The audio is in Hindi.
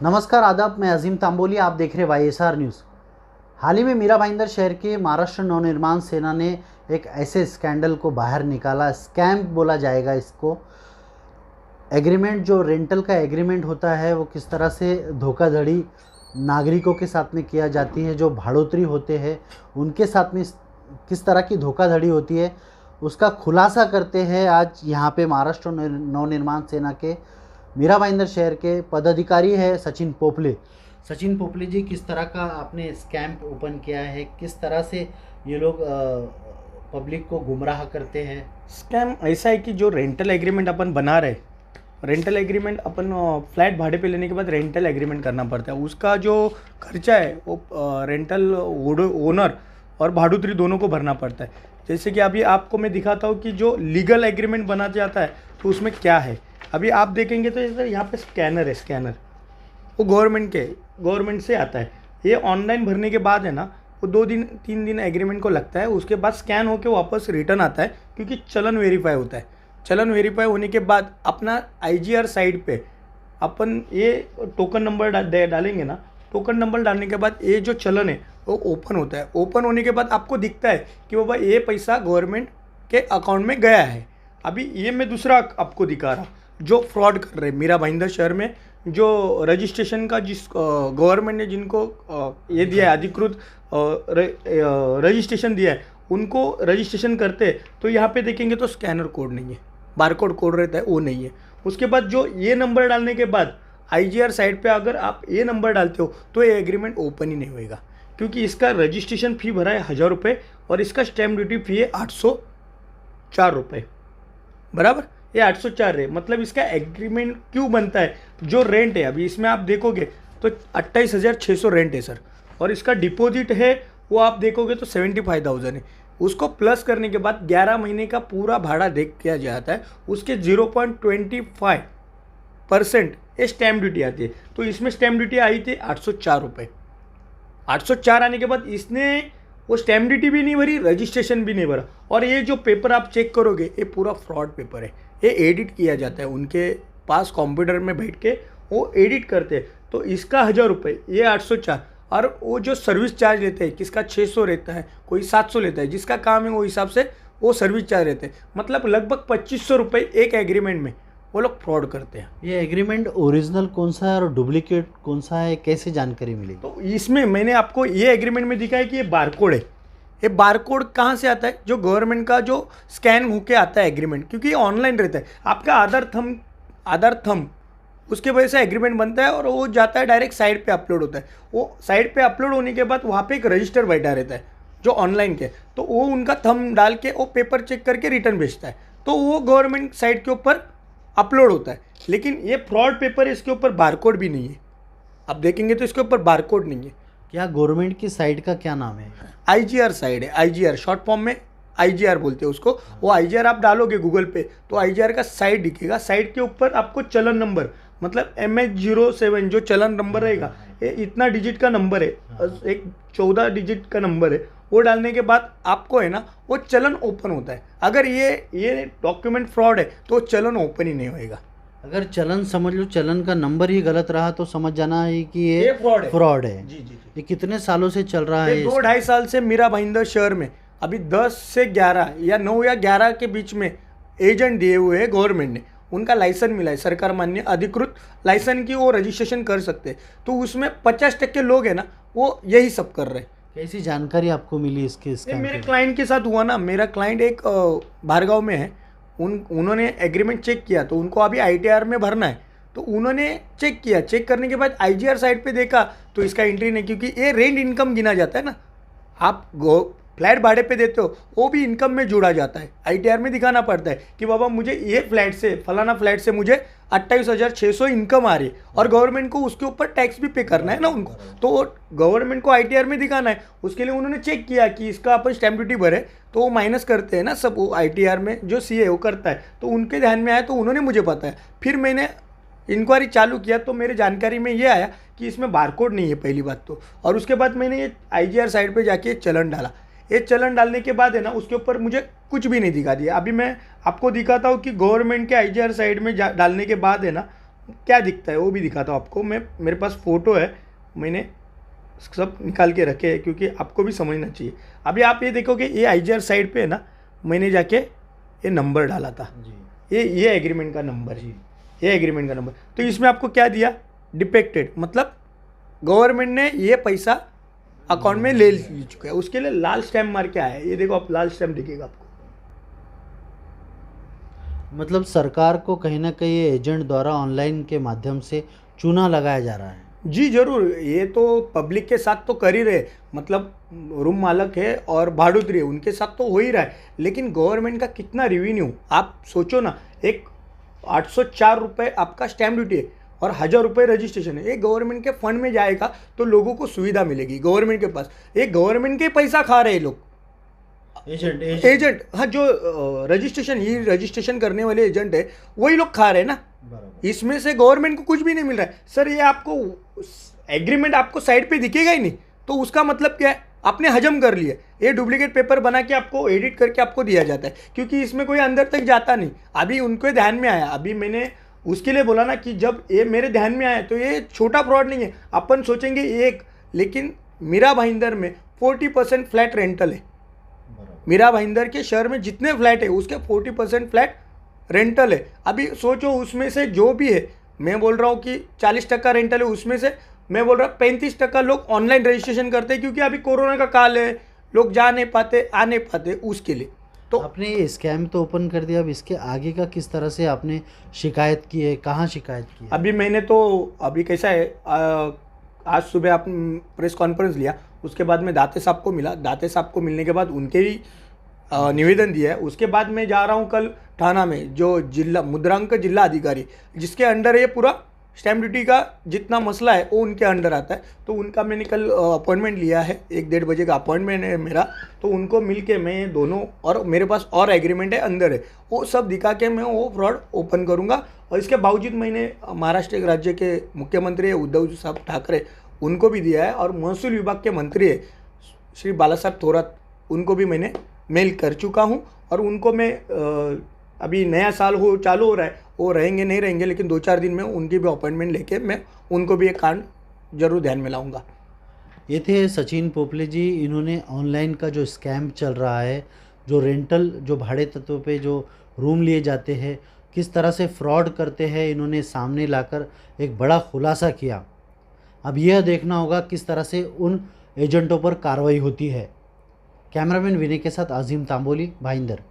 नमस्कार आदाब, मैं अजीम तांबोली, आप देख रहे वाईएसआर न्यूज़। हाल ही में मीरा भाईंदर शहर के महाराष्ट्र नवनिर्माण सेना ने एक ऐसे स्कैंडल को बाहर निकाला, स्कैम बोला जाएगा इसको। एग्रीमेंट, जो रेंटल का एग्रीमेंट होता है, वो किस तरह से धोखाधड़ी नागरिकों के साथ में किया जाती है, जो भाड़ोतरी होते हैं उनके साथ में किस तरह की धोखाधड़ी होती है, उसका खुलासा करते हैं आज यहाँ पे महाराष्ट्र नवनिर्माण सेना के मीरा भाईंदर शहर के पदाधिकारी है सचिन पोपले। सचिन पोपले जी, किस तरह का आपने स्कैम ओपन किया है, किस तरह से ये लोग पब्लिक को गुमराह करते हैं? स्कैम ऐसा है कि जो रेंटल एग्रीमेंट अपन बना रहे, रेंटल एग्रीमेंट अपन फ्लैट भाड़े पे लेने के बाद रेंटल एग्रीमेंट करना पड़ता है। उसका जो खर्चा है वो रेंटल ओनर और भाड़ूत्री दोनों को भरना पड़ता है। जैसे कि अभी आपको मैं दिखाता हूँ कि जो लीगल एग्रीमेंट बना जाता है तो उसमें क्या है। अभी आप देखेंगे तो जैसे यहाँ पे स्कैनर है, स्कैनर वो गवर्नमेंट से आता है। ये ऑनलाइन भरने के बाद है ना, वो 2 दिन 3 दिन एग्रीमेंट को लगता है, उसके बाद स्कैन होकर वापस रिटर्न आता है, क्योंकि चलन वेरीफाई होता है। चलन वेरीफाई होने के बाद अपना आईजीआर साइट पे अपन ये टोकन नंबर डालेंगे ना। टोकन नंबर डालने के बाद ये जो चलन है वो ओपन होता है। ओपन होने के बाद आपको दिखता है कि बाबा ये पैसा गवर्नमेंट के अकाउंट में गया है। अभी ये मैं दूसरा आपको दिखा रहा जो फ्रॉड कर रहे हैं मीरा भाईंदर शहर में। जो रजिस्ट्रेशन का जिस गवर्नमेंट ने जिनको ये दिया है, अधिकृत रजिस्ट्रेशन दिया है, उनको रजिस्ट्रेशन करते तो यहाँ पे देखेंगे तो स्कैनर कोड नहीं है, बारकोड कोड रहता है, वो नहीं है। उसके बाद जो ये नंबर डालने के बाद आईजीआर साइट पे अगर आप ये नंबर डालते हो तो ये एग्रीमेंट ओपन ही नहीं होएगा, क्योंकि इसका रजिस्ट्रेशन फ़ी भरा है 1000 रुपये और इसका स्टैम्प ड्यूटी फ़ी है 804 रुपये। बराबर, ये 804 है। मतलब इसका एग्रीमेंट क्यों बनता है? जो रेंट है, अभी इसमें आप देखोगे तो 28,600 रेंट है सर, और इसका डिपॉजिट है वो आप देखोगे तो 75,000 है। उसको प्लस करने के बाद 11 महीने का पूरा भाड़ा देख किया जाता है, उसके 0.25% ये स्टैम्प ड्यूटी आती है। तो इसमें स्टैम्प ड्यूटी आई थी 804 रुपये। 804 आने के बाद इसने वो स्टैम्प ड्यूटी भी नहीं भरी, रजिस्ट्रेशन भी नहीं भरा। और ये जो पेपर आप चेक करोगे ये पूरा फ्रॉड पेपर है। ये एडिट किया जाता है, उनके पास कंप्यूटर में बैठ के वो एडिट करते हैं। तो इसका 1000 रुपये, ये 804, और वो जो सर्विस चार्ज लेते हैं, किसका 600 रहता है, कोई 700 लेता है, जिसका काम है वो हिसाब से वो सर्विस चार्ज रहते हैं। मतलब लगभग 2500 रुपये एक एग्रीमेंट में वो लोग फ्रॉड करते हैं। ये एग्रीमेंट ओरिजिनल कौन सा है और डुप्लीकेट कौन सा है, कैसे जानकारी मिलेगी? तो इसमें मैंने आपको ये एग्रीमेंट में दिखा है कि ये बारकोड है। ये बारकोड कहाँ से आता है? जो गवर्नमेंट का जो स्कैन होके आता है एग्रीमेंट, क्योंकि ये ऑनलाइन रहता है। आपका आधार थंब उसके वजह से एग्रीमेंट बनता है और वो जाता है डायरेक्ट साइट पे अपलोड होता है। वो साइट पे अपलोड होने के बाद वहाँ पे एक रजिस्टर बैठा रहता है जो ऑनलाइन के, तो वो उनका थंब डाल के वो पेपर चेक करके रिटर्न भेजता है, तो वो गवर्नमेंट साइट के ऊपर अपलोड होता है। लेकिन ये फ्रॉड पेपर है, इसके ऊपर बारकोड भी नहीं है। आप देखेंगे तो इसके ऊपर बारकोड नहीं है। क्या गवर्नमेंट की साइट का क्या नाम है? आईजीआर साइट है, आईजीआर शॉर्ट फॉर्म में आईजीआर बोलते हैं उसको। वो आईजीआर आप डालोगे गूगल पे तो आईजीआर का साइट दिखेगा। साइट के ऊपर आपको चलन नंबर, मतलब MH07 जो चलन नंबर रहेगा, ये इतना डिजिट का नंबर है, एक 14 डिजिट का नंबर है। वो डालने के बाद आपको है ना वो चलन ओपन होता है। अगर ये डॉक्यूमेंट फ्रॉड है तो चलन ओपन ही नहीं होएगा। अगर चलन, समझ लो चलन का नंबर ही गलत रहा तो समझ जाना है कि ये फ्रॉड है। जी जी जी। ये कितने सालों से चल रहा है? 2-2.5 साल से मीरा भाईंदर शहर में अभी 10 से 11 या 9 या 11 के बीच में एजेंट दिए हुए हैं गवर्नमेंट ने। उनका लाइसेंस मिला है, सरकार मान्य अधिकृत लाइसेंस की वो रजिस्ट्रेशन कर सकते हैं। तो उसमें 50% लोग हैं ना वो यही सब कर रहे हैं। कैसी जानकारी आपको मिली इसके? मेरे क्लाइंट के साथ हुआ ना। मेरा क्लाइंट एक बारगांव में है, उन्होंने एग्रीमेंट चेक किया तो उनको अभी ITR में भरना है। तो उन्होंने चेक किया, चेक करने के बाद आईजीआर साइट पे देखा तो इसका एंट्री नहीं, क्योंकि ये रेंट इनकम गिना जाता है ना। आप फ्लैट भाड़े पे देते हो वो भी इनकम में जोड़ा जाता है। ITR में दिखाना पड़ता है कि बाबा मुझे ये फ्लैट से, फलाना फ्लैट से मुझे 28,600 इनकम आ रही है, और गवर्नमेंट को उसके ऊपर टैक्स भी पे करना है ना उनको। तो गवर्नमेंट को ITR में दिखाना है। उसके लिए उन्होंने चेक किया कि इसका अपन स्टैम्प ड्यूटी भरे तो वो माइनस करते हैं ना सब, वो ITR में जो CA वो करता है। तो उनके ध्यान में आया तो उन्होंने मुझे बताया। फिर मैंने इंक्वायरी चालू किया तो मेरे जानकारी में ये आया कि इसमें बारकोड नहीं है, पहली बात तो। और उसके बाद मैंने ये आईजीआर साइट पे जाके चलन डाला। ये चलन डालने के बाद है ना उसके ऊपर मुझे कुछ भी नहीं दिखा दिया। अभी मैं आपको दिखाता हूँ कि गवर्नमेंट के आईजीआर साइट में डालने के बाद है ना क्या दिखता है वो भी दिखाता हूँ आपको। मेरे पास फ़ोटो है, मैंने सब निकाल के रखे हैं क्योंकि आपको भी समझना चाहिए। अभी आप ये देखो कि ये आईजीआर साइड पे है ना, मैंने जाके ये नंबर डाला था, ये एग्रीमेंट का नंबर है, ये एग्रीमेंट का नंबर। तो इसमें आपको क्या दिया, डिपेक्टेड, मतलब गवर्नमेंट ने ये पैसा अकाउंट में ले चुका है, उसके लिए लाल स्टैम्प मार के आया है। ये देखो आप, लाल स्टैम्प दिखेगा आपको। मतलब सरकार को कहीं ना कहीं एजेंट द्वारा ऑनलाइन के माध्यम से चूना लगाया जा रहा है। जी जरूर, ये तो पब्लिक के साथ तो कर ही रहे, मतलब रूम मालक है और भाड़ुतरी है, उनके साथ तो हो ही रहा है। लेकिन गवर्नमेंट का कितना रेवेन्यू आप सोचो ना, एक 804 रुपये आपका स्टैम्प ड्यूटी है और 1000 रुपये रजिस्ट्रेशन है। ये गवर्नमेंट के फंड में जाएगा तो लोगों को सुविधा मिलेगी गवर्नमेंट के पास। ये गवर्नमेंट के पैसा खा रहे हैं लोग, एजेंट। हाँ, जो रजिस्ट्रेशन, ये रजिस्ट्रेशन करने वाले एजेंट है वही लोग खा रहे हैं ना, इसमें से गवर्नमेंट को कुछ भी नहीं मिल रहा है। सर ये आपको एग्रीमेंट आपको साइड पे दिखेगा ही नहीं, तो उसका मतलब क्या है, आपने हजम कर लिया। ये डुप्लीकेट पेपर बना के आपको एडिट करके आपको दिया जाता है, क्योंकि इसमें कोई अंदर तक जाता नहीं। अभी उनके ध्यान में आया, अभी मैंने उसके लिए बोला ना कि जब ये मेरे ध्यान में आया तो ये छोटा फ्रॉड नहीं है। अपन सोचेंगे एक, लेकिन मीरा भाईंदर में 40% फ्लैट रेंटल है। मीरा भाईंदर के शहर में जितने फ्लैट है उसके 40% फ्लैट रेंटल है। अभी सोचो उसमें से जो भी है, मैं बोल रहा हूँ कि 40% रेंटल है, उसमें से मैं बोल रहा हूँ 35% लोग ऑनलाइन रजिस्ट्रेशन करते हैं, क्योंकि अभी कोरोना का काल है, लोग जा नहीं पाते, आ नहीं पाते, उसके लिए। तो आपने ये स्कैम तो ओपन कर दिया, अब इसके आगे का किस तरह से आपने शिकायत की है, कहाँ शिकायत की है? अभी मैंने तो, अभी कैसा है, आज सुबह आप प्रेस कॉन्फ्रेंस लिया, उसके बाद मैं दाते साहब को मिला, दाते साहब को मिलने के बाद उनके ही निवेदन दिया है। उसके बाद मैं जा रहा हूँ कल थाना में, जो जिला मुद्रांक जिला अधिकारी जिसके अंडर ये पूरा स्टैम्प ड्यूटी का जितना मसला है वो उनके अंडर आता है, तो उनका मैंने कल अपॉइंटमेंट लिया है, 1-1:30 बजे का अपॉइंटमेंट है मेरा। तो उनको मिल के मैं दोनों, और मेरे पास और एग्रीमेंट है अंदर है, वो सब दिखा के मैं वो फ्रॉड ओपन करूँगा। और इसके बावजूद मैंने महाराष्ट्र के राज्य के मुख्यमंत्री है उद्धव साहब ठाकरे, उनको भी दिया है, और महसूल विभाग के मंत्री है श्री बालासाहब थोरात, उनको भी मैंने मेल कर चुका हूँ। और उनको मैं अभी नया साल चालू हो रहा है, वो रहेंगे नहीं रहेंगे, लेकिन 2-4 दिन में उनकी भी अपॉइंटमेंट लेके मैं उनको भी एक कांड जरूर ध्यान में लाऊंगा। ये थे सचिन पोपले जी। इन्होंने ऑनलाइन का जो स्कैम चल रहा है, जो रेंटल, जो भाड़े तत्व पे जो रूम लिए जाते हैं, किस तरह से फ्रॉड करते हैं, इन्होंने सामने लाकर एक बड़ा खुलासा किया। अब यह देखना होगा किस तरह से उन एजेंटों पर कार्रवाई होती है। कैमरामैन विनय के साथ अजीम तांबोली, भाईंदर।